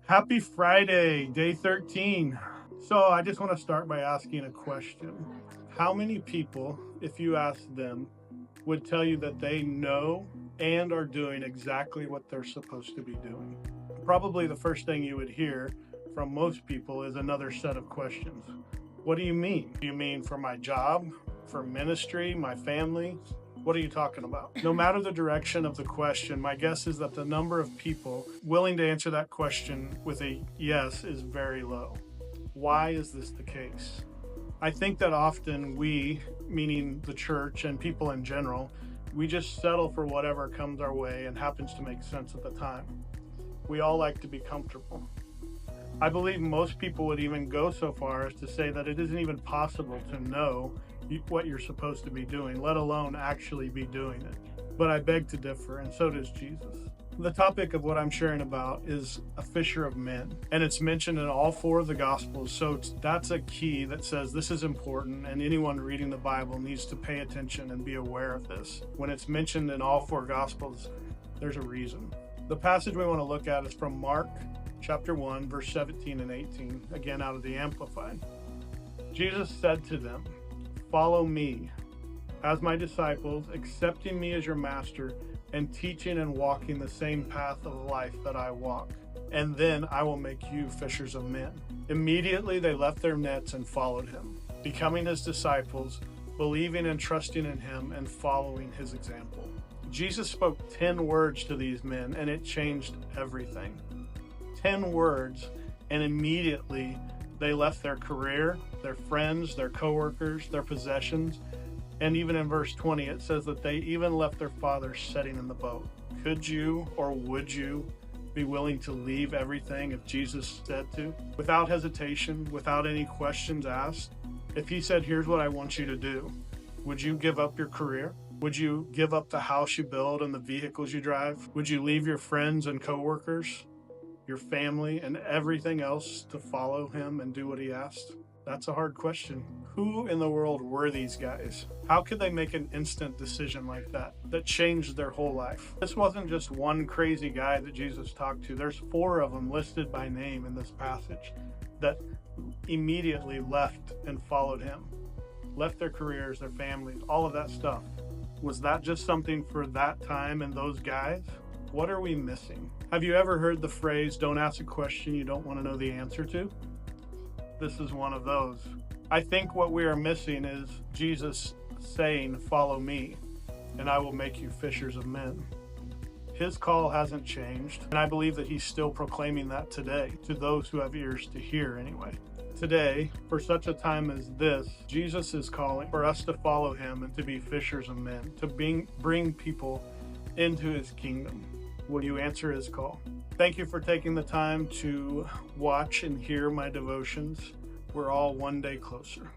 Happy Friday, day 13. So I just want to start by asking a question. How many people, if you ask them, would tell you that they know and are doing exactly what they're supposed to be doing? Probably the first thing you would hear from most people is another set of questions. What do you mean? Do you mean for my job, for ministry, my family? What are you talking about? No matter the direction of the question, my guess is that the number of people willing to answer that question with a yes is very low. Why is this the case? I think that often we, meaning the church and people in general, we just settle for whatever comes our way and happens to make sense at the time. We all like to be comfortable. I believe most people would even go so far as to say that it isn't even possible to know what you're supposed to be doing, let alone actually be doing it. But I beg to differ, and so does Jesus. The topic of what I'm sharing about is a fisher of men, and it's mentioned in all four of the Gospels. So that's a key that says this is important, and anyone reading the Bible needs to pay attention and be aware of this. When it's mentioned in all four Gospels, there's a reason. The passage we want to look at is from Mark chapter 1, verse 17 and 18, again out of the Amplified. Jesus said to them, "Follow me as my disciples, accepting me as your master and teaching and walking the same path of life that I walk. And then I will make you fishers of men." Immediately they left their nets and followed him, becoming his disciples, believing and trusting in him and following his example. Jesus spoke 10 words to these men, and it changed everything. 10 words, and immediately they left their career, their friends, their coworkers, their possessions, and even in verse 20 it says that they even left their father sitting in the boat. Could you or would you be willing to leave everything if Jesus said to? Without hesitation, without any questions asked? If he said, "Here's what I want you to do," would you give up your career? Would you give up the house you build and the vehicles you drive? Would you leave your friends and coworkers, your family, and everything else to follow him and do what he asked? That's a hard question. Who in the world were these guys? How could they make an instant decision like that changed their whole life? This wasn't just one crazy guy that Jesus talked to. There's 4 of them listed by name in this passage that immediately left and followed him. Left their careers, their families, all of that stuff. Was that just something for that time and those guys? What are we missing? Have you ever heard the phrase, "Don't ask a question you don't want to know the answer to"? This is one of those. I think what we are missing is Jesus saying, "Follow me, and I will make you fishers of men." His call hasn't changed, and I believe that he's still proclaiming that today, to those who have ears to hear anyway. Today, for such a time as this, Jesus is calling for us to follow him and to be fishers of men, to bring people into his kingdom. Will you answer his call? Thank you for taking the time to watch and hear my devotions. We're all one day closer.